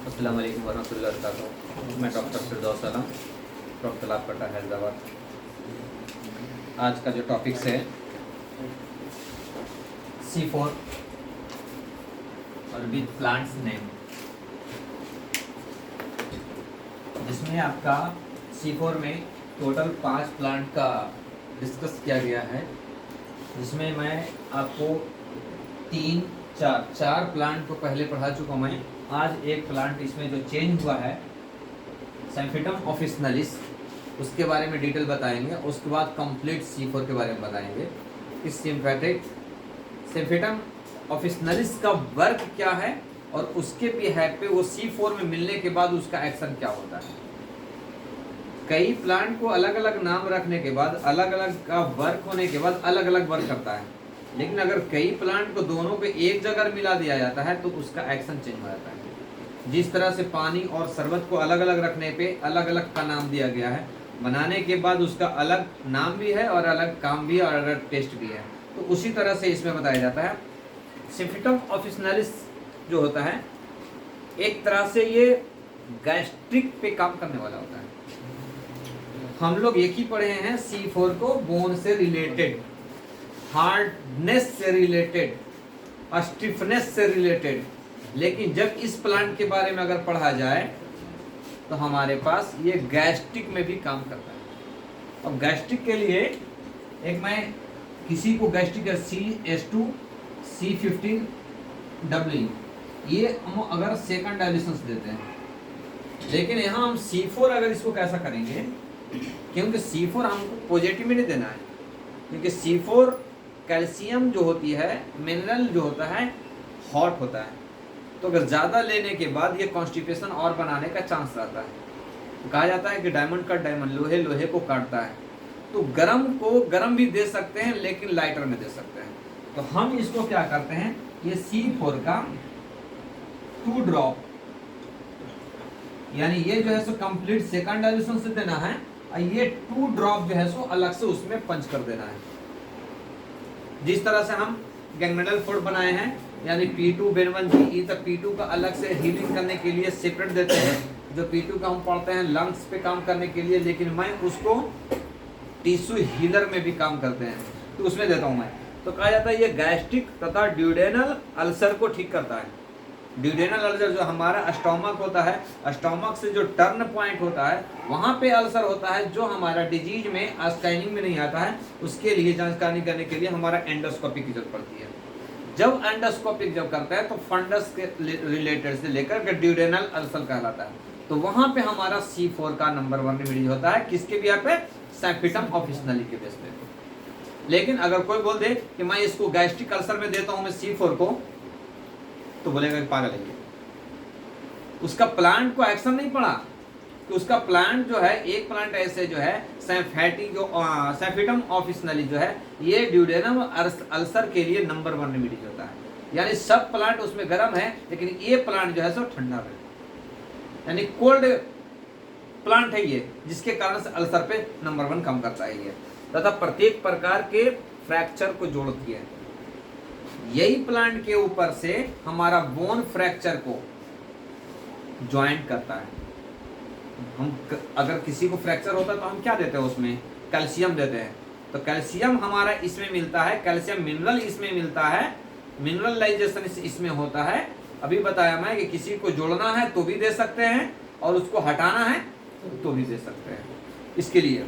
अस्सलाम वालेकुम वरहमतुल्लाहि वबरकातुहू। मैं डॉक्टर फिरदौस आलम, डॉक्टर तलाबकट्टा हैदराबाद। आज का जो टॉपिक्स है C4 और विद प्लांट्स नेम, जिसमें आपका C4 में टोटल 5 प्लांट का डिस्कस किया गया है, जिसमें मैं आपको 4 प्लांट को पहले पढ़ा चुका हूँ। मैं आज एक प्लांट इसमें जो चेंज हुआ है सैम्फिटम ऑफिसनालिस, उसके बारे में डिटेल बताएंगे। उसके बाद कंप्लीट C4 के बारे में बताएंगे। इस सैम्फिटम ऑफिसनालिस का वर्क क्या है और उसके बिहेव पे वो C4 में मिलने के बाद उसका एक्शन क्या होता है। कई प्लांट को अलग अलग नाम रखने के बाद, अलग अलग का वर्क होने के बाद अलग अलग वर्क करता है, लेकिन अगर कई प्लांट को दोनों पे एक जगह मिला दिया जाता है तो उसका एक्शन चेंज हो जाता है। जिस तरह से पानी और शरबत को अलग अलग रखने पे अलग अलग का नाम दिया गया है, बनाने के बाद उसका अलग नाम भी है और अलग काम भी है और अलग टेस्ट भी है, तो उसी तरह से इसमें बताया जाता है। सैम्फिटम ऑफिसनालिस जो होता है, एक तरह से ये गैस्ट्रिक पे काम करने वाला होता है। हम लोग एक ही पढ़े हैं C4 को, बोन से रिलेटेड, हार्डनेस से रिलेटेड, स्टिफनेस से रिलेटेड, लेकिन जब इस प्लांट के बारे में अगर पढ़ा जाए तो हमारे पास ये गैस्ट्रिक में भी काम करता है। अब गैस्ट्रिक के लिए एक मैं किसी को गैस्ट्रिक CH2 C15W, ये हम अगर सेकंड डायल्यूशंस देते हैं, लेकिन यहाँ हम C4 अगर इसको कैसा करेंगे, क्योंकि C4 हमको पॉजिटिव में नहीं देना है, क्योंकि C4 कैल्शियम जो होती है, मिनरल जो होता है, हॉट होता है, तो अगर ज़्यादा लेने के बाद ये कॉन्स्टिपेशन और बनाने का चांस रहता है। तो कहा जाता है कि डायमंड का डायमंड, लोहे लोहे को काटता है। तो गरम को गरम भी दे सकते हैं, लेकिन लाइटर में दे सकते हैं। तो हम इसको क्या करते हैं, ये C4 का 2 ड्रॉप, यानी ये जो है सो कंप्लीट सेकंड डायल्यूशन से देना है, और ये 2 ड्रॉप जो है सो अलग से उसमें पंच कर देना है। जिस तरह से हम गैंगमेडल फूड बनाए हैं, यानी P2 बेन1G, तक P2 का अलग से हीलिंग करने के लिए सेपरेट देते हैं, जो P2 का हम पढ़ते हैं लंग्स पे काम करने के लिए, लेकिन मैं उसको टिश्यू हीलर में भी काम करते हैं, तो उसमें देता हूँ मैं। तो कहा जाता है ये गैस्ट्रिक तथा ड्यूडेनल अल्सर को ठीक करता है। ड्यूडेनल अल्सर जो हमारा स्टोमक होता है, स्टोमक से जो टर्न पॉइंट होता है, वहाँ पे अल्सर होता है, जो हमारा डिजीज में स्कैनिंग में नहीं आता है, उसके लिए जांचकानी करने के लिए हमारा एंडोस्कोपी की जरूरत पड़ती है। जब एंडोस्कोपिक जब करता है तो फंडस के रिलेटेड से लेकर के ड्यूडेनल अल्सर कहलाता है, तो वहाँ पे हमारा C4 का नंबर 1 रिलीज होता है। किसके भी यहाँ पे, सैम्फिटम ऑफिसनालिस के बेस पे। लेकिन अगर कोई बोल दे कि मैं इसको गैस्ट्रिक अल्सर में देता हूँ मैं C4 को, तो बोलेगा कि पागल है ये, उसका प्लांट को एक्शन नहीं पड़ा। तो उसका प्लांट जो है, एक प्लांट ऐसे जो है सैम्फिटम ऑफिसनालिस जो है, ये ड्यूडेनम अल्सर के लिए नंबर 1 रेमेडी होता है। यानी सब प्लांट उसमें गर्म है, लेकिन ये प्लांट जो है सो ठंडा है, यानी कोल्ड प्लांट है ये, जिसके कारण से अल्सर पे नंबर 1 काम करता है ये, तथा प्रत्येक प्रकार के फ्रैक्चर को जोड़ती है। यही प्लांट के ऊपर से हमारा बोन फ्रैक्चर को ज्वाइंट करता है। हम अगर किसी को फ्रैक्चर होता है तो हम क्या देते हैं, उसमें कैल्शियम देते हैं। तो कैल्शियम हमारा इसमें मिलता है, कैल्शियम मिनरल इसमें मिलता है, मिनरलाइजेशन इसमें होता है। अभी बताया मैं कि किसी को जोड़ना है तो भी दे सकते हैं, और उसको हटाना है तो भी दे सकते हैं। इसके लिए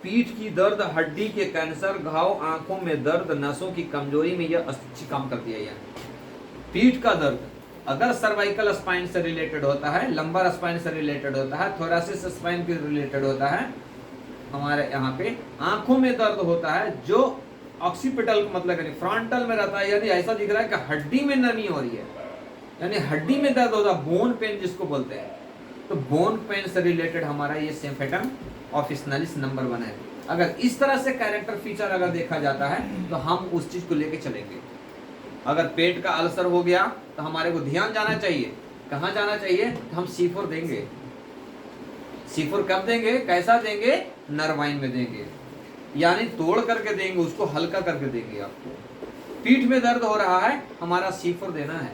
पीठ की दर्द, हड्डी के कैंसर, घाव, आंखों में दर्द, नसों की कमजोरी में यह अच्छी काम करती है। यह पीठ का दर्द अगर सर्वाइकल स्पाइन से रिलेटेड होता है, लंबर स्पाइन से रिलेटेड होता है, थोरासिस स्पाइन के रिलेटेड होता है, हमारे यहाँ पे आंखों में दर्द होता है, जो ऑक्सीपिटल का मतलब यानी फ्रंटल में रहता है, यानी ऐसा दिख रहा है कि हड्डी में नमी हो रही है, यानी हड्डी में दर्द होता है, बोन पेन जिसको बोलते हैं। तो बोन पेन से रिलेटेड हमारा ये सैम्फिटम ऑफिसनालिस नंबर 1 है। अगर इस तरह से कैरेक्टर फीचर अगर देखा जाता है तो हम उस चीज को लेके चलेंगे। अगर पेट का अल्सर हो गया तो हमारे को ध्यान जाना चाहिए, कहाँ जाना चाहिए, तो हम C4 देंगे। C4 कब देंगे, कैसा देंगे, नरवाइन में देंगे, यानी तोड़ करके देंगे, उसको हल्का करके देंगे। आपको पीठ में दर्द हो रहा है, हमारा C4 देना है।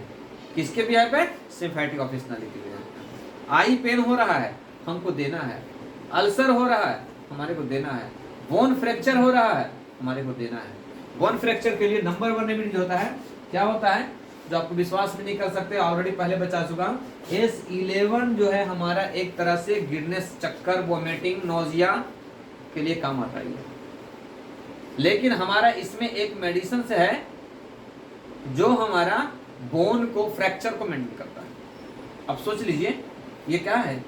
किसके बिहार पे? सिम्फेटिक ऑफिसनली के बिहार पे। आई पेन हो रहा है, हमको देना है। अल्सर हो रहा है, हमारे को देना है। बोन फ्रैक्चर हो रहा है, हमारे को देना है। बोन फ्रैक्चर के लिए नंबर 1 रेमेडी होता है, क्या होता है, जो आपको विश्वास भी नहीं कर सकते, ऑलरेडी पहले बता चुका हूं। S11 जो है हमारा एक तरह से गिरनेस, चक्कर, वोमिटिंग, नोजिया के लिए काम आता है। लेकिन हमारा इसमें एक मेडिसिन से है जो हमारा बोन को, फ्रैक्चर को मेंटेन करता है। अब सोच लीजिए ये क्या है,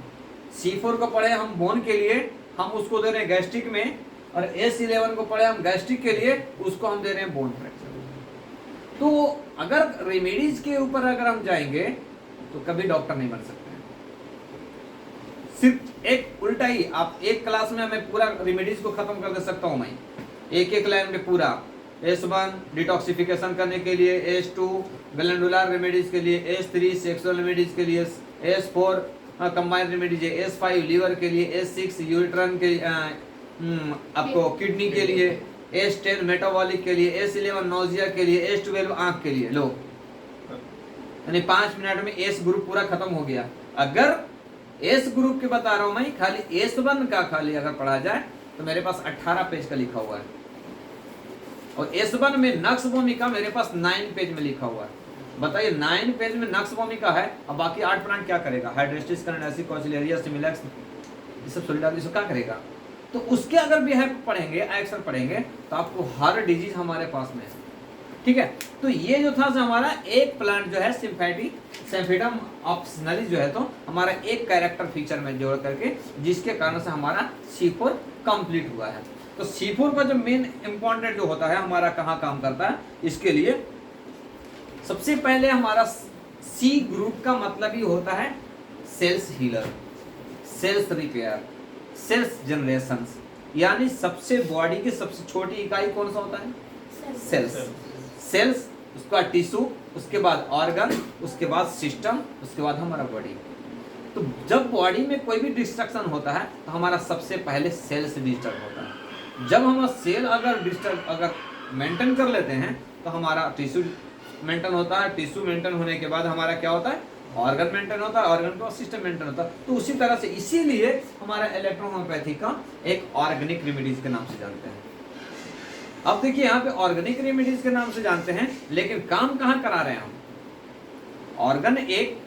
C4 को पढ़े हम बोन के लिए, हम उसको दे रहे हैं गैस्ट्रिक में, और S11 को पढ़े हम गैस्ट्रिक के लिए, उसको हम दे रहे हैं बोन फ्रैक्चर। तो अगर रेमेडीज के ऊपर अगर हम जाएंगे तो कभी डॉक्टर नहीं बन सकते हैं। सिर्फ एक उल्टा ही, आप एक क्लास में मैं पूरा रेमेडीज को खत्म कर दे सकता हूं, मैं एक लाइन में पूरा। S1 डिटॉक्सिफिकेशन करने के लिए, S2 ग्लैंडुलर रेमेडीज के लिए, S3 सेक्सुअल रेमेडीज के लिए, S4 combined remedies, S5 liver के लिए, S6 यूरिट्रन के आपको किडनी के लिए, S10 मेटाबॉलिक के लिए, S11 नोजिया के लिए, S12 आंख के लिए। लो, यानी 5 मिनट में S ग्रुप पूरा खत्म हो गया। अगर S ग्रुप के बता रहा हूं मैं, खाली S1 का खाली अगर पढ़ा जाए तो मेरे पास 18 पेज का लिखा हुआ है, और S1 में नक्स भूमिका मेरे पास 9 पेज में लिखा हुआ है। बताइए 9 पेज में नक्स भूमिका है, अब बाकी 8 प्लांट क्या करेगा? हाइड्रेस्टिस, कैनेडासी, कोचिलेरिया, सिमिलैक्स, ये सब सोलिडारिस क्या करेगा? तो उसके अगर बिहेव पढ़ेंगे, एक्शन पढ़ेंगे, तो आपको हर डिजीज हमारे पास में है। ठीक है, तो ये जो था हमारा एक प्लांट जो है सिम्फेटम ऑप्शनली जो है, तो हमारा एक कैरेक्टर फीचर में जोड़ करके, जिसके कारण से हमारा C4 कंप्लीट हुआ है। तो C4 का जो मेन इंपॉर्टेंट जो होता है हमारा, कहाँ काम करता है, इसके लिए सबसे पहले हमारा C ग्रुप का मतलब ही होता है cells healer, cells repair, cells generation, यानी सबसे बॉडी की सबसे छोटी इकाई कौन सा होता है? सेल्स। सेल्स, उसका टिश्यू, उसके बाद ऑर्गन, उसके बाद सिस्टम, उसके बाद हमारा बॉडी। तो जब बॉडी में कोई भी डिस्ट्रक्शन होता है तो हमारा सबसे पहले सेल्स डिस्टर्ब होता है। जब हम सेल अगर मेंटेन कर लेते हैं तो हमारा टिश्यू मेंटेन होता है, टिश्यू मेंटेन होने के बाद हमारा क्या होता है? ऑर्गन मेंटेन होता है, ऑर्गन का सिस्टम मेंटेन होता है। तो उसी तरह से, इसीलिए हमारा इलेक्ट्रोहोम्योपैथी का एक ऑर्गेनिक रेमेडीज के नाम से जानते हैं। अब देखिए यहाँ पे ऑर्गेनिक रेमेडीज के नाम से जानते हैं, लेकिन काम कहाँ करा रहे हैं हम? ऑर्गन एक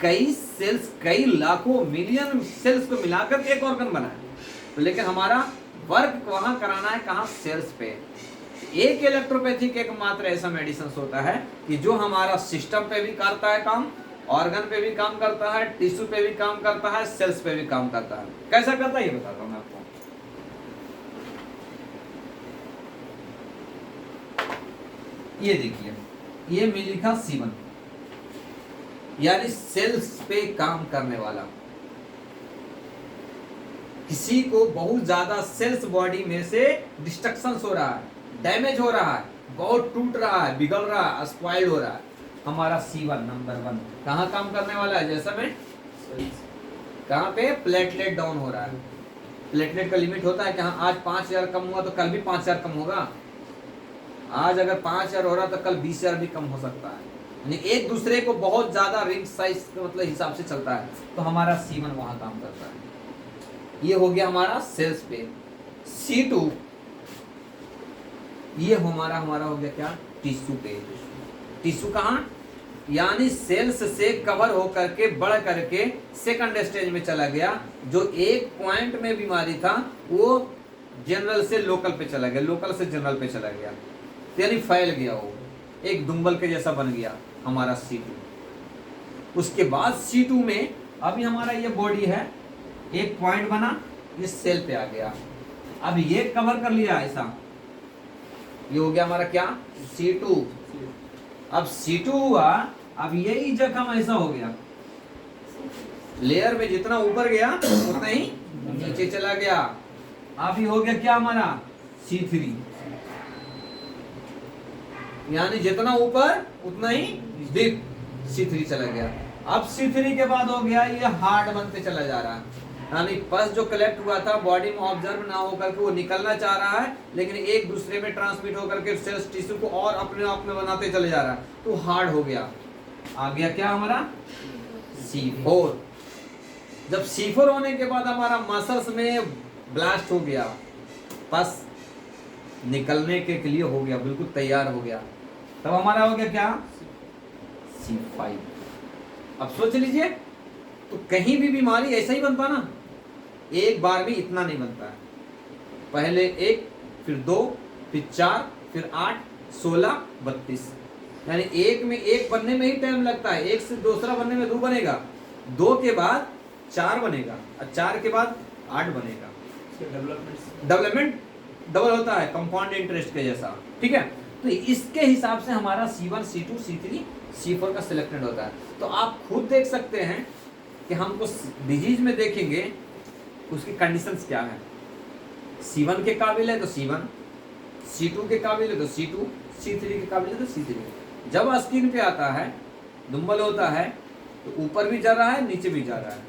कई सेल्स, कई लाखों मिलियन सेल्स को मिलाकर एक ऑर्गन बना है, तो लेकिन हमारा वर्क वहां कराना है, कहाँ? सेल्स पे। एक इलेक्ट्रोपैथिक एकमात्र ऐसा मेडिसिन होता है कि जो हमारा सिस्टम पे भी करता है काम, ऑर्गन पे भी काम करता है, टिश्यू पे भी काम करता है, सेल्स पे भी काम करता है। कैसा करता है ये बताता हूं मैं आपको। ये देखिए, ये में लिखा C1, यानी सेल्स पे काम करने वाला। किसी को बहुत ज्यादा सेल्स बॉडी में से डिस्ट्रक्शन हो रहा है, डैमेज हो रहा है, बहुत टूट रहा है, बिगड़ रहा है, स्पॉइल हो रहा है, हमारा C1 नंबर 1 कहाँ काम करने वाला है? जैसा में कहाँ पे प्लेटलेट डाउन हो रहा है। प्लेटलेट का लिमिट होता है कि हाँ आज 5000 कम हुआ तो कल भी 5000 कम होगा। आज अगर 5000 हो रहा तो कल 20000 भी कम हो सकता है, यानी एक दूसरे को बहुत ज्यादा रिंग साइज मतलब हिसाब से चलता है। तो हमारा C1 वहां काम करता है। ये हो गया हमारा सेल्स पे। C2 ये हमारा हो गया क्या? टिश्यू पे। टिश्यू कहाँ? यानी सेल्स से कवर होकर के बढ़ करके सेकंड स्टेज में चला गया। जो एक पॉइंट में बीमारी था वो जनरल से लोकल पे चला गया, लोकल से जनरल पे चला गया, यानी फैल गया, वो एक दुम्बल के जैसा बन गया हमारा C2। उसके बाद C2 में अभी हमारा ये बॉडी है, एक पॉइंट बना, ये सेल पे आ गया, अब ये कवर कर लिया ऐसा, ये हो गया हमारा क्या? C2। अब C2 हुआ, अब यही जख्म ऐसा हो गया, लेयर में जितना ऊपर गया उतना ही नीचे चला गया। अभी हो गया क्या हमारा? C3, यानी जितना ऊपर उतना ही डीप C3 चला गया। अब C3 के बाद हो गया ये हार्ड बनते चला जा रहा है, यानी पस जो कलेक्ट हुआ था बॉडी में ऑब्जर्व ना होकर के वो निकलना चाह रहा है, लेकिन एक दूसरे में ट्रांसमिट होकर के सेल्स टिश्यू को और अपने आप में बनाते चले जा रहा है, तो हार्ड हो गया। आ गया क्या हमारा C4। जब C4 होने के बाद हमारा मसल्स में ब्लास्ट हो गया, पस निकलने के लिए हो गया, बिल्कुल तैयार हो गया, तब हमारा हो गया क्या C5। अब सोच लीजिए, तो कहीं भी बीमारी ऐसा ही बनता ना, एक बार भी इतना नहीं बनता है, पहले 1 फिर 2 फिर 4 फिर 8 16 32, यानी एक में एक बनने में ही टाइम लगता है, एक से दूसरा बनने में 2 बनेगा, 2 के बाद 4 बनेगा और 4 के बाद 8 बनेगा। डेवलपमेंट डबल होता है कंपाउंड इंटरेस्ट के जैसा, ठीक है। तो इसके हिसाब से हमारा C1 C2 C3 C4 का सिलेक्टेड होता है। तो आप खुद देख सकते हैं कि हमको डिजीज में देखेंगे उसकी कंडीशंस क्या है। C1 के काबिल है तो C1, C2 के काबिल है तो C2, C3 के काबिल है तो C3। जब स्किन पे आता है, दुम्बल होता है, तो ऊपर भी जा रहा है नीचे भी जा रहा है,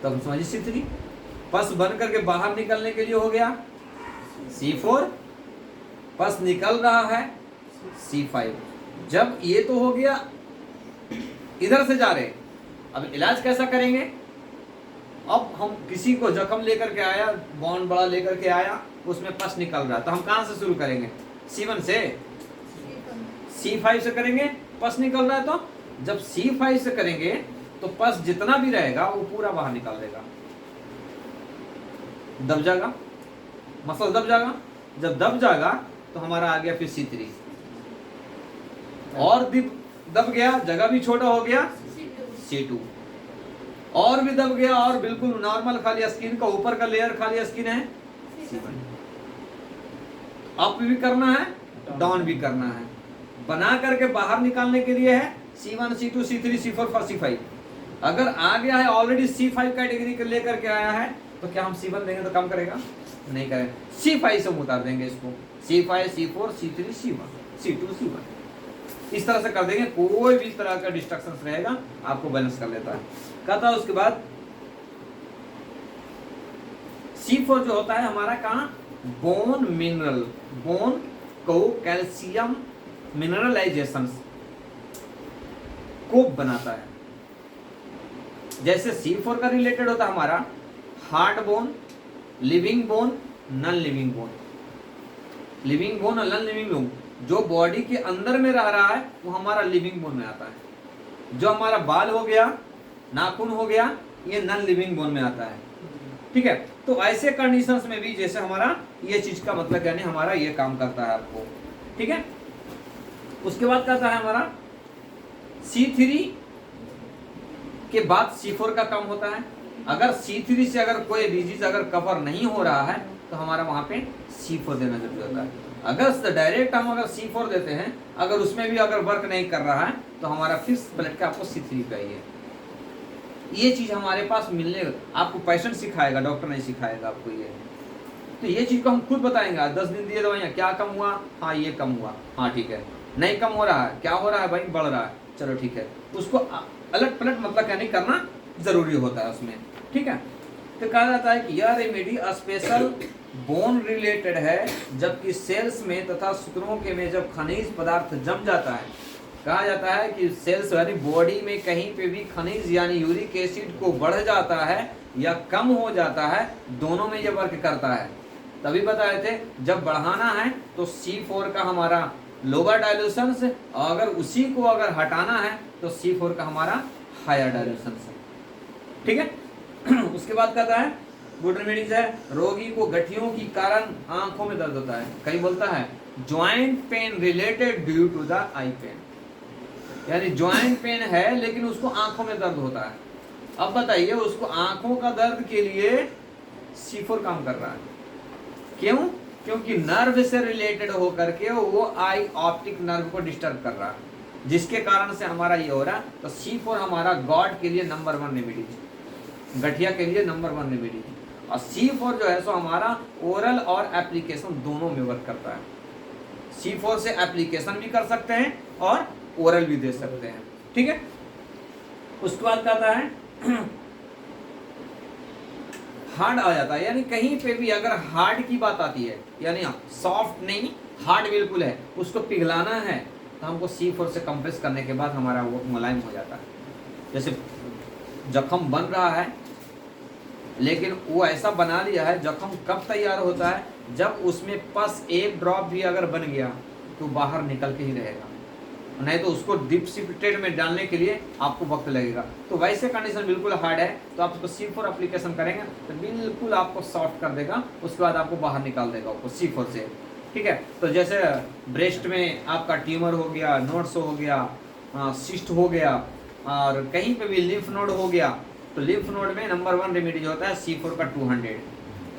तब समझिए C3। पस बन करके बाहर निकलने के लिए हो गया C4, पस निकल रहा है C5। जब ये तो हो गया, इधर से जा रहे, अब इलाज कैसा करेंगे। अब हम किसी को जख्म लेकर के आया, बॉन्ड बड़ा लेकर के आया, उसमें पस निकल रहा, तो हम कहां से शुरू करेंगे, C1 से, C5 से करेंगे। पस निकल रहा है तो जब C5 से करेंगे तो पस जितना भी रहेगा वो पूरा बाहर निकाल देगा, दब जाएगा, मसल दब जाएगा। जब दब जाएगा तो हमारा आ गया फिर C3, और भी दब गया, जगह भी छोटा हो गया C2, और भी दब गया और बिल्कुल नॉर्मल खाली स्किन का ऊपर का लेयर खाली स्किन है C1। अप भी करना है, डाउन भी करना है, बना करके बाहर निकालने के लिए है C1 C2 C3 C4 C5। अगर आ गया है ऑलरेडी C5 कैटेगरी के लेकर के आया है, तो क्या हम C1 देंगे तो कम करेगा, नहीं करेगा, C5 से हम उतार देंगे इसको, C5 C4 C3 C1 C2 C1, इस तरह से कर देंगे। कोई भी तरह का डिस्ट्रक्शन रहेगा आपको बैलेंस कर लेता है। कहता है उसके बाद C4 जो होता है हमारा कहाँ, बोन मिनरल, बोन को कैल्शियम मिनरलाइजेशन को बनाता है। जैसे C4 का रिलेटेड होता है हमारा hard bone, living bone, non living bone. Living bone और नॉन लिविंग बोन जो बॉडी के अंदर में रह रहा है वो हमारा लिविंग बोन में आता है। जो हमारा बाल हो गया, नाखून हो गया, ये नॉन लिविंग बोन में आता है, ठीक है। तो ऐसे कंडीशंस में भी जैसे हमारा ये चीज का मतलब यानी हमारा ये काम करता है आपको, ठीक है। उसके बाद कहता है हमारा C3 के बाद C4 का काम होता है। अगर C3 से अगर कोई डिजीज अगर कवर नहीं हो रहा है तो हमारा वहां पे C4 देना जरूरी होता है। अगर डायरेक्ट हम अगर C4 देते हैं, अगर उसमें भी अगर वर्क नहीं कर रहा है तो हमारा फिक्स ब्लड का आपको C3 चाहिए। ये चीज हमारे पास मिलने, आपको पेशेंट सिखाएगा, डॉक्टर नहीं सिखाएगा आपको ये। तो ये चीज को हम खुद बताएंगे, 10 दिन दिए दवाइयाँ, क्या कम हुआ, हाँ ये कम हुआ, हाँ ठीक है, नहीं कम हो रहा है, क्या हो रहा है भाई, बढ़ रहा है, चलो ठीक है। उसको अलट पलट मतलब क्या नहीं करना जरूरी होता है उसमें, ठीक है। तो कहा जाता है कि यह रेमेडी स्पेशल बोन रिलेटेड है, जबकि सेल्स में तथा सूत्रों के में जब खनिज पदार्थ जम जाता है, कहा जाता है कि सेल्स यानी बॉडी में कहीं पे भी खनिज यानी यूरिक एसिड को बढ़ जाता है या कम हो जाता है, दोनों में ये वर्क करता है। तभी बताए थे जब बढ़ाना है तो C4 का हमारा लोअर डायल्यूशन से, और अगर उसी को अगर हटाना है तो C4 का हमारा हायर डायल्यूशन से, ठीक है। उसके बाद कहता है गुड रेमेडीज है, रोगी को गठियों की कारण आंखों में दर्द होता है, कहीं बोलता है joint pain related due to the eye pain, यानी ज्वाइंट पेन है लेकिन उसको आंखों में दर्द होता है। अब बताइए उसको आंखों का दर्द के लिए C4 काम कर रहा है, क्यों, क्योंकि नर्व से रिलेटेड होकर के वो आई ऑप्टिक नर्व को डिस्टर्ब कर रहा है, जिसके कारण से हमारा ये हो रहा है। तो C4 हमारा गॉड के लिए नंबर 1 रेमेडी, गठिया के लिए नंबर 1 रेमेडी, और C4 जो है सो हमारा ओरल और एप्लीकेशन दोनों में वर्क करता है। C4 से एप्लीकेशन भी कर सकते हैं और ओरल भी दे सकते हैं, ठीक है। उसके बाद कहता है हार्ड आ जाता है, यानी कहीं पे भी अगर हार्ड की बात आती है, यानी सॉफ्ट नहीं हार्ड बिल्कुल है, उसको पिघलाना है तो हमको C4 से कंप्रेस करने के बाद हमारा वो मुलायम हो जाता है। जैसे जख्म बन रहा है, लेकिन वो ऐसा बना लिया है, जख्म कब तैयार होता है, जब उसमें पस एक ड्रॉप भी अगर बन गया तो बाहर निकल के ही रहेगा, नहीं तो उसको डिसिप्रेटेड में डालने के लिए आपको वक्त लगेगा। तो वैसे कंडीशन बिल्कुल हार्ड है, तो आप उसको C4 एप्लीकेशन करेंगे तो बिल्कुल आपको सॉफ्ट कर देगा, उसके बाद आपको बाहर निकाल देगा उसको C4 से। ठीक है, तो जैसे ब्रेस्ट में आपका ट्यूमर हो गया, नोड्स हो गया, सिस्ट हो गया, और कहीं पे भी लिम्फ नोड हो गया, तो लिम्फ नोड में नंबर 1 रेमेडी होता है C4 का 200,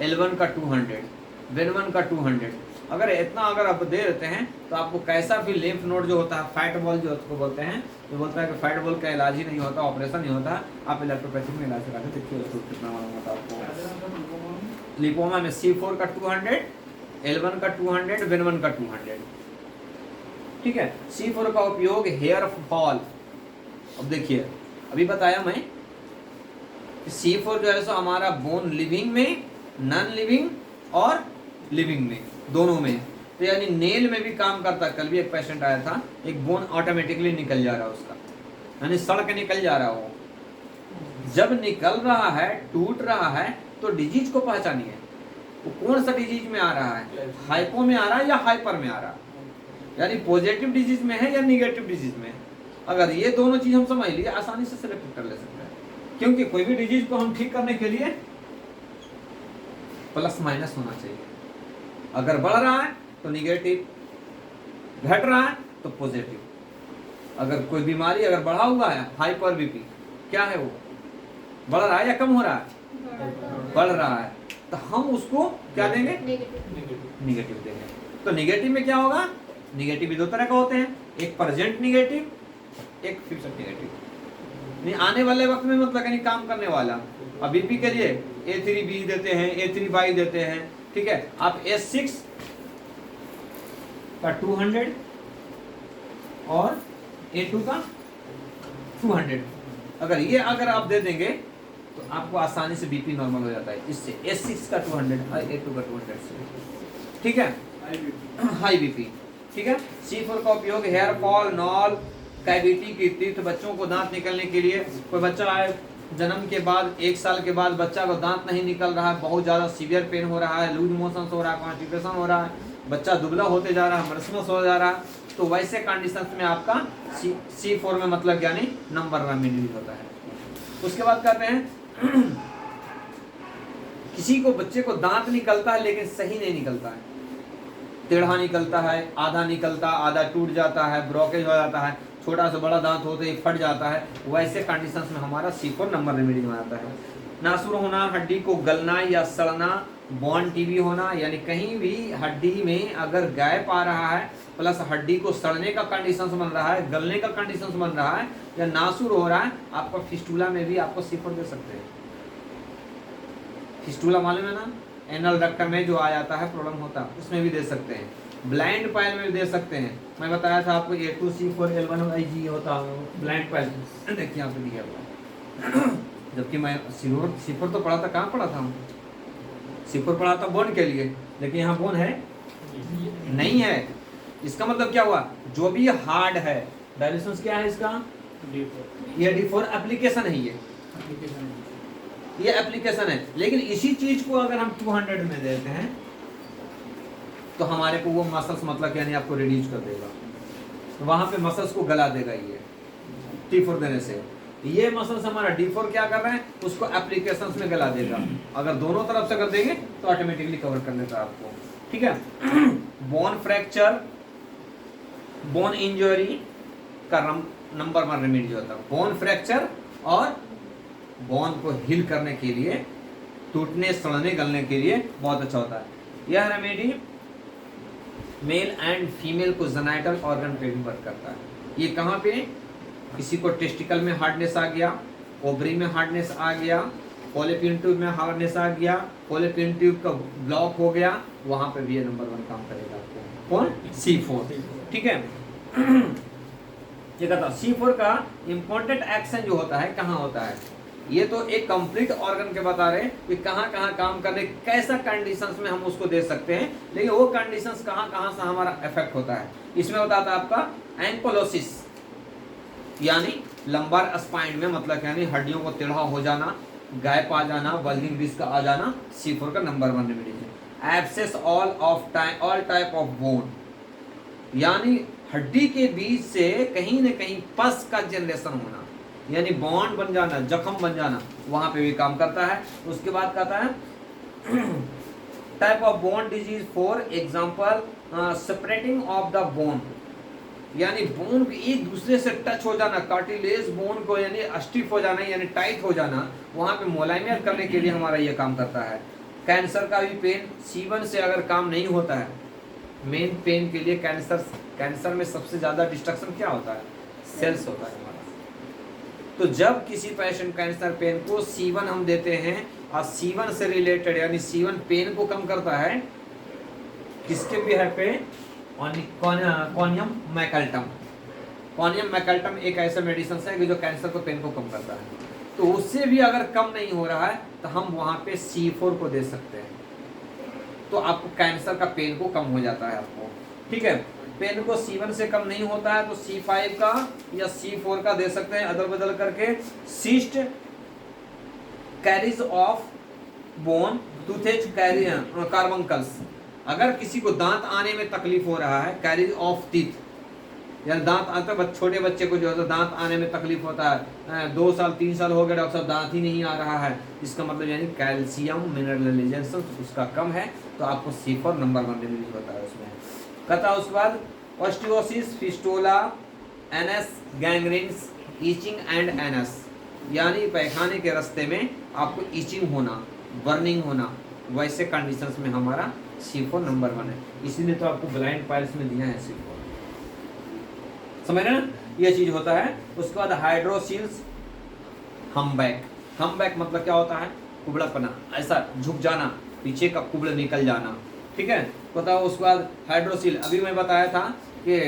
L1 का 200, Ven1 का 200। अगर इतना अगर आप दे देते हैं तो आपको कैसा भी लिम्फ नोड जो होता है, फैट बॉल जो उसको बोलते हैं, तो बोलता है कि फैट बॉल का इलाज ही नहीं होता, ऑपरेशन नहीं होता, आप इलेक्ट्रोपैथिक में इलाज कराते। देखिए उसको कितना मालूम होता है आपको। लिपोमा में C4 का 200, L1 का 200, Ven1 का 200। ठीक है, C4 का उपयोग हेयर फॉल, अब देखिए अभी बताया मैं C4 जो है सो हमारा बोन लिविंग में, नॉन लिविंग और लिविंग में, दोनों में, तो यानी नेल में भी काम करता है। कल भी एक पेशेंट आया था, एक बोन ऑटोमेटिकली निकल जा रहा है उसका, यानी सड़ के निकल जा रहा हो। जब निकल रहा है, टूट रहा है, तो डिजीज को पहचानिए, वो कौन सा डिजीज में आ रहा है, हाइपो में आ रहा है या हाइपर में आ रहा है, यानी पॉजिटिव डिजीज में है या निगेटिव डिजीज में। अगर ये दोनों चीज हम समझ लिए, आसानी से सिलेक्ट कर ले सकते हैं, क्योंकि कोई भी डिजीज को हम ठीक करने के लिए प्लस माइनस होना चाहिए। अगर बढ़ रहा है तो निगेटिव, घट रहा है तो पॉजिटिव। अगर कोई बीमारी अगर बढ़ा हुआ है, हाइपर बीपी, क्या है वो, बढ़ रहा है या कम हो रहा है, बढ़ रहा है, तो हम उसको क्या देंगे, निगेटिव देंगे। तो निगेटिव में क्या होगा, निगेटिव भी दो तरह का होते हैं, एक प्रेजेंट निगेटिव, एक फ्यूचर निगेटिव। नहीं आने वाले वक्त में मतलब यानी काम करने वाला। अब बीपी के लिए A3B देते हैं, A3Y देते हैं। ठीक है, आप S6 का 200 और A2 का 200, अगर आप दे देंगे तो आपको आसानी से बीपी नॉर्मल हो जाता है इससे। S6 का 200 और A2 का 200 से। ठीक है, हाई बीपी। ठीक है, C4 का उपयोग हेयर फॉल, नॉल कैविटी की टीथ, बच्चों को दांत निकलने के लिए। कोई बच्चा आए जन्म के बाद 1 साल के बाद बच्चा को दांत नहीं निकल रहा है, बहुत ज़्यादा सीवियर पेन हो रहा है, लूज मोशन हो रहा है, कॉन्स्टिपेशन हो रहा है, बच्चा दुबला होते जा रहा है, मरसमस हो जा रहा है, तो वैसे कंडीशंस में आपका C4 में मतलब यानी नंबर 1 में होता है। उसके बाद कहते हैं किसी को बच्चे को दांत निकलता है लेकिन सही नहीं निकलता है, टेढ़ा निकलता है, आधा निकलता, आधा टूट जाता है, ब्लॉकेज हो जाता है, छोटा से बड़ा दांत होते ही फट जाता है, वैसे कंडीशंस में हमारा C4 नंबर रेमेडी में आता है। नासूर होना, हड्डी को गलना या सड़ना, बॉन टीबी होना, यानी कहीं भी हड्डी में अगर गैप आ रहा है प्लस हड्डी को सड़ने का कंडीशंस बन रहा है, गलने का कंडीशंस बन रहा है, या नासूर हो रहा है, आपका फिस्टूला में भी आपको C4 दे सकते हैं। फिस्टूला मालूम है ना, एनल डक्टर में जो आ जाता है प्रॉब्लम होता है, उसमें भी दे सकते हैं। ब्लाइंड पाइल में भी दे सकते हैं। मैं बताया था आपको A2 C4 L1IG होता है ब्लाइंड पाइल, देखिए यहाँ पे दिया हुआ। जबकि मैं C4 तो पढ़ा था, कहाँ पढ़ा था हम, C4 पढ़ा था बोन के लिए, लेकिन यहाँ बोन है नहीं है। इसका मतलब क्या हुआ, जो भी हार्ड है, डायलिसिस क्या है इसका, ये D4 एप्लीकेशन है, ये एप्लीकेशन है। लेकिन इसी चीज को अगर हम 200 में देते हैं तो हमारे को वो मसल्स मतलब यानी आपको रिड्यूस कर देगा, तो वहां पे मसल्स को गला देगा ये T4 देने से। ये मसल्स हमारा D4 क्या कर रहे हैं, उसको एप्लीकेशंस में गला देगा। अगर दोनों तरफ से कर देंगे तो ऑटोमेटिकली कवर कर देगा आपको। ठीक है, बोन फ्रैक्चर, बोन इंजरी का नंबर 1 रेमेडी होता है। बोन फ्रैक्चर और बोन को हील करने के लिए, टूटने, सड़ने, गलने के लिए बहुत अच्छा होता है। यह रेमेडी मेल एंड फीमेल को जेनाइटल ऑर्गन पे भी वर्क करता है। ये कहाँ पे, किसी को टेस्टिकल में हार्डनेस आ गया, ओवरी में हार्डनेस आ गया, फॉलोपियन ट्यूब में हार्डनेस आ गया, फॉलोपियन ट्यूब का ब्लॉक हो गया, वहां पे भी ये नंबर 1 काम करेगा आपको। कौन, C4। ठीक है, ये कहता C4 का इम्पोर्टेंट एक्शन जो होता है कहाँ होता है, ये तो एक कंप्लीट ऑर्गन के बता रहे हैं कि कहाँ कहाँ काम करने, कैसा कंडीशंस में हम उसको दे सकते हैं, लेकिन वो कंडीशंस कहाँ कहाँ से हमारा इफेक्ट होता है। इसमें बताता है आपका एंकोलोसिस यानी लंबार स्पाइन में मतलब यानी हड्डियों को टेढ़ा हो जाना, गैप आ जाना, बल्जिंग डिस्क आ जाना, C4 का नंबर 1 रेमेडी है। Abscess all type of bone यानी हड्डी के बीच से कहीं न कहीं पस का जनरेशन होना, यानी बॉन्ड बन जाना, जख्म बन जाना, वहां पे भी काम करता है। उसके बाद कहता है type of bone disease, for example separating of the bone यानी बोन एक दूसरे से टच हो जाना, कार्टिलेज बोन को यानी स्टिफ हो जाना यानी टाइट हो जाना, वहां पे मुलायमियत करने के लिए हमारा ये काम करता है। कैंसर का भी पेन C1 से अगर काम नहीं होता है, मेन पेन के लिए कैंसर में सबसे ज्यादा डिस्ट्रक्शन क्या होता है, सेल्स होता है हमारा। तो जब किसी पेशेंट कैंसर पेन को C1 हम देते हैं और C1 से रिलेटेड यानी C1 पेन को कम करता है, किसके भी है पे कॉनियम मैकल्टम। कॉनियम मैकल्टम एक ऐसा मेडिसिन है कि जो कैंसर को पेन को कम करता है। तो उससे भी अगर कम नहीं हो रहा है तो हम वहां पे C4 को दे सकते हैं, तो आपको कैंसर का पेन को कम हो जाता है आपको, ठीक है। पेन को C1 से कम नहीं होता है तो C5 का या C4 का दे सकते हैं अदल बदल करके। Cyst caries of bone toothache carbuncles, अगर किसी को दांत आने में तकलीफ हो रहा है, कैरीज ऑफ टीथ यानी दांत आते हैं, छोटे बच्चे को जो है तो दांत आने में तकलीफ होता है, 2 साल 3 साल हो गए डॉक्टर साहब दांत ही नहीं आ रहा है, इसका मतलब यानी कैल्शियम मिनरलाइजेशन उसका कम है, तो आपको C4 नंबर 1 रिलीज होता है उसमें। कहता है उसके बाद ऑस्टियोसिस, फिस्टोला, एनएस, गैंग्रीन्स, ईचिंग एंड एनएस यानी पैखाने के रास्ते में आपको ईचिंग होना, बर्निंग होना, वैसे कंडीशंस में हमारा C4 नंबर 1 है। इसीलिए तो आपको ब्लाइंड पाइल्स में दिया है C4, समझ रहे ना, ये चीज होता है। उसके बाद हाइड्रोसिल्स, हमबैक। हमबैक मतलब क्या होता है, कुबड़ापना, ऐसा झुक जाना, पीछे का कुबड़ निकल जाना, ठीक है। बताओ उसके बाद हाइड्रोसिल, अभी मैं बताया था कि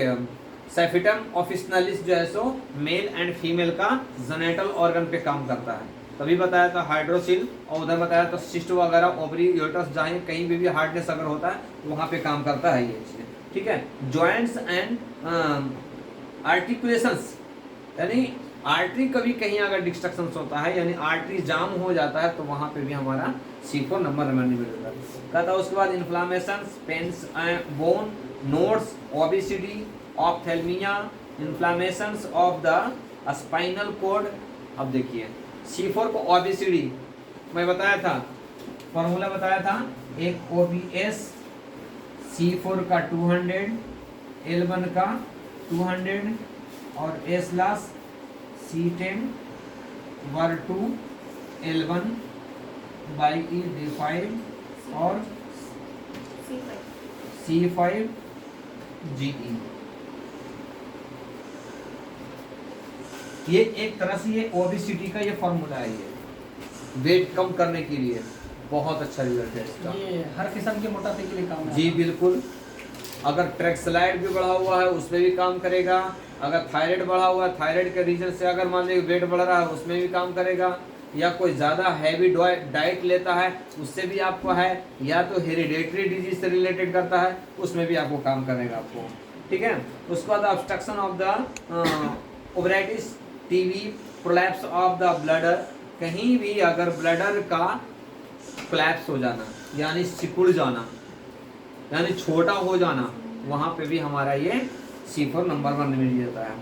सेफिटम ऑफिसनालिस जो है सो मेल एंड फीमेल का जेनेटल ऑर्गन पे काम करता है, तभी बताया था हाइड्रोसिल। और उधर बताया था सिस्ट वगैरह, ओवरी, यूट्रस, जहाँ कहीं भी हार्डनेस अगर होता है वहाँ पे काम करता है ये चीज़, ठीक है। जॉइंट्स एंड आर्टिकुलेशंस यानी आर्टरी कभी कहीं अगर डिस्ट्रक्शन होता है यानी आर्टरी जाम हो जाता है तो वहाँ पे भी हमारा C4 नंबर रिमेंड मिलेगा। कहता है उसके बाद inflammation, pains, bone nodes, obesity, ophthalmia, inflammations of the spinal cord. अब देखिए C4 को ओबेसिटी मैं बताया था, फॉर्मूला बताया था, एक OBS C4 का 200, L1 का 200 और S C10 वर2 L1 by D5 और C5 GE। ये एक तरह से ये ओबेसिटी का ये फॉर्मूला है, ये वेट कम करने के लिए बहुत अच्छा रिजल्ट है इसका। ये हर किस्म के मोटापे के लिए काम है। जी बिल्कुल, अगर ट्रैक्सलाइड भी बढ़ा हुआ है उसमें भी काम करेगा, अगर थायराइड बढ़ा हुआ है थायराइड के रीजन से अगर मान लीजिए वेट बढ़ रहा है उसमें भी काम करेगा, या कोई ज़्यादा हैवी डाइट लेता है उससे भी आपको है, या तो हेरिडेटरी डिजीज से रिलेटेड करता है उसमें भी आपको काम करेगा आपको, ठीक है। उसके बाद obstruction of the ovaritis, TB, prolapse of the bladder, कहीं भी अगर ब्लडर का कोलैप्स हो जाना यानी सिकुड़ जाना यानी छोटा हो जाना, वहाँ पे भी हमारा ये C4 नंबर 1 मिल जाता है।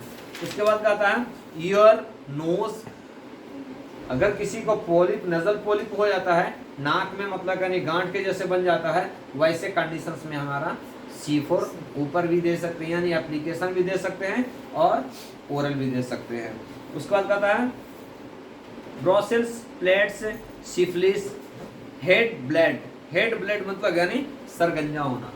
उसके बाद कहता है ईयर, नोज, अगर किसी को पोलिप, नजल पोलिप हो जाता है नाक में मतलब यानी गांठ के जैसे बन जाता है, वैसे कंडीशंस में हमारा C4 ऊपर भी दे सकते हैं यानी एप्लीकेशन भी दे सकते हैं और ओरल भी दे सकते हैं। उसके बाद कहता है ब्रोसेल्स plates, syphilis, head blood. Head blood मतलब यानी सरगंजा होना,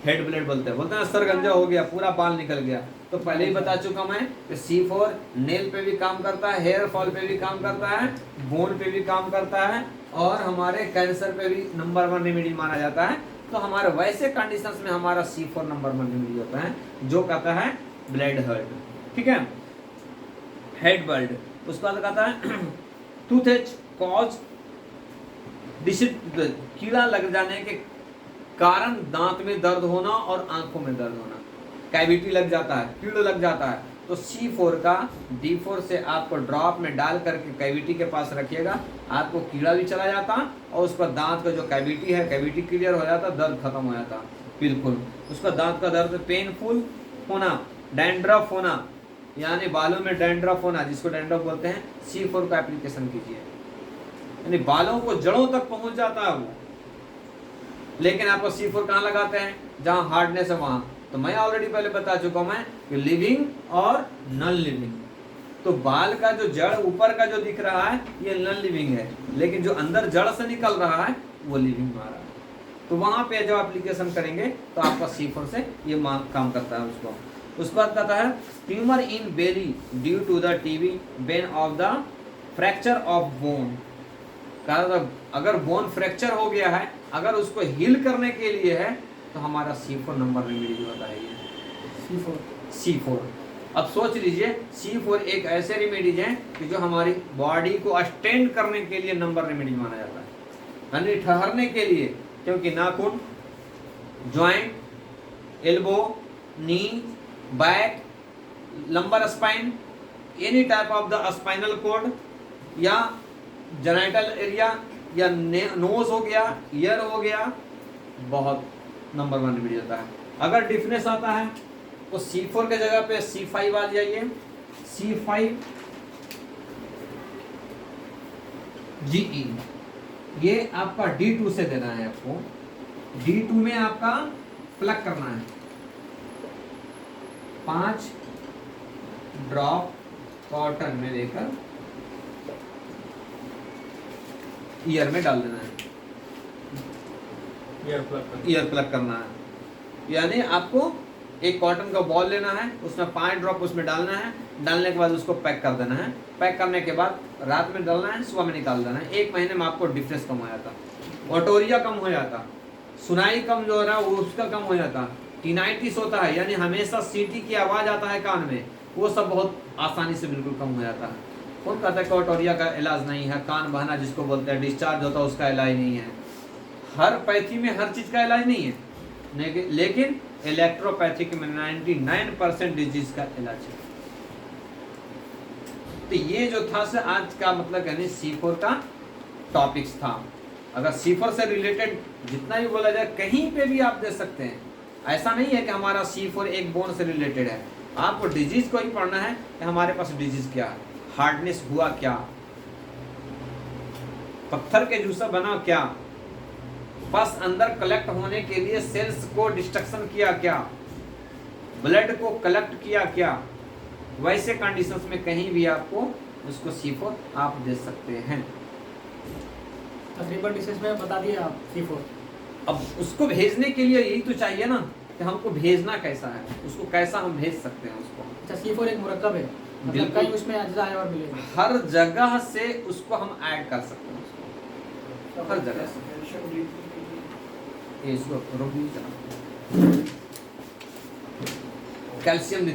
हेड ब्लड बोलते हैं सरगंजा हो गया, पूरा बाल निकल गया। तो पहले ही बता चुका मैं कि C4 नेल पे भी काम करता है, हेयर फॉल पे भी काम करता है, बोन पे भी काम करता है और हमारे कैंसर पे भी नंबर 1 रेमेडी माना जाता है। तो हमारे वैसे कंडीशंस में हमारा C4 नंबर 1 रेमेडी होता है जो कहता है ब्लड हेड, ठीक है, हेड ब्लड। उसके बाद कहता है टूथेज कॉज, कीड़ा लग जाने के कारण दांत में दर्द होना और आंखों में दर्द होना। कैविटी लग जाता है, कीड़ लग जाता है, तो C4 का D4 से आपको ड्रॉप में डाल करके कैविटी के पास रखिएगा, आपको कीड़ा भी चला जाता और उसका दांत का जो कैविटी है, कैविटी क्लियर हो जाता, दर्द खत्म हो जाता बिल्कुल। उसका दांत का दर्द पेनफुल होना, डैंड्रफ होना, यानी बालों में डैंड्रफ होना, जिसको डैंड्रफ बोलते हैं, C4 का एप्लीकेशन कीजिए, यानी बालों को जड़ों तक पहुंच जाता है वो। लेकिन आपको C4 कहाँ लगाते हैं, जहाँ हार्डनेस है वहाँ। तो मैं ऑलरेडी पहले बता चुका हूं मैं कि लिविंग और नॉन लिविंग। तो बाल का जो जड़ ऊपर का जो दिख रहा है ये नॉन लिविंग है, लेकिन जो अंदर जड़ से निकल रहा है वो लिविंग में आ रहा है। तो वहां पे जब एप्लीकेशन करेंगे तो आपका C4 से ये काम करता है उसको। उसके बाद कहता है tumour in belly due to the TB bane of the fracture of bone. अगर बोन फ्रैक्चर हो गया है, अगर उसको हील करने के लिए है तो हमारा C4 नंबर रेमेडी जो होता है ये C4। अब सोच लीजिए C4 एक ऐसे रेमेडीज है कि जो हमारी बॉडी को स्टेंड करने के लिए नंबर रेमेडी माना जाता है, यानी ठहरने के लिए, क्योंकि नाखून, joint, elbow, knee, back, lumbar spine, any type of the spinal cord या जेनाइटल एरिया या नोज हो गया, ईयर हो गया, बहुत नंबर 1 रेमेडी होता है। अगर डिफनेस आता है तो C4 के जगह पे C5 आ जाइए, C5 GE, ये आपका D2 से देना है आपको। D2 में आपका प्लग करना है, 5 ड्रॉप कॉटन में लेकर ईयर में डाल देना है, ईयर प्लग करना है। यानी आपको एक कॉटन का बॉल लेना है, उसमें 5 ड्रॉप उसमें डालना है, डालने के बाद उसको पैक कर देना है, पैक करने के बाद रात में डालना है, सुबह में निकाल देना है। 1 महीने में आपको डिफरेंस कम हो जाता, ओटोरिया कम हो जाता, सुनाई कम जो हो रहा है वो उसका कम हो जाता, टिनाइटिस होता है यानी हमेशा सीटी की आवाज़ आता है कान में, वो सब बहुत आसानी से बिल्कुल कम हो जाता है। कौन कहता है कि ओटोरिया का इलाज नहीं है, कान बहना जिसको बोलते हैं, डिस्चार्ज होता है उसका इलाज नहीं है। हर पैथी में हर चीज़ का इलाज नहीं है, लेकिन इलेक्ट्रोपैथिक में 99% डिजीज का इलाज है। तो ये जो था से आज का मतलब यानी C4 का टॉपिक्स था। अगर C4 से रिलेटेड जितना भी बोला जाए कहीं पे भी आप दे सकते हैं, ऐसा नहीं है कि हमारा C4 एक बोन से रिलेटेड है। आपको डिजीज को ही पढ़ना है कि हमारे पास डिजीज क्या है, हार्डनेस हुआ क्या, पत्थर के जूसा बना क्या, बस अंदर कलेक्ट होने के लिए सेल्स को डिस्ट्रक्शन किया क्या, ब्लड को कलेक्ट किया क्या, वैसे कंडीशंस में कहीं भी आपको उसको C4 आप दे सकते हैं। तकरीबन डिशेस में बता दिए आप C4। अब उसको भेजने के लिए यही तो चाहिए ना कि हमको भेजना कैसा है, उसको कैसा हम भेज सकते हैं उसको। अच्छा, C4 एक मुरक्कब है, मतलब कई उसमें अज्जा है और मिलेगा, हर जगह से उसको हम ऐड कर सकते हैं उसको, हर जगह से। इसको कैल्शियम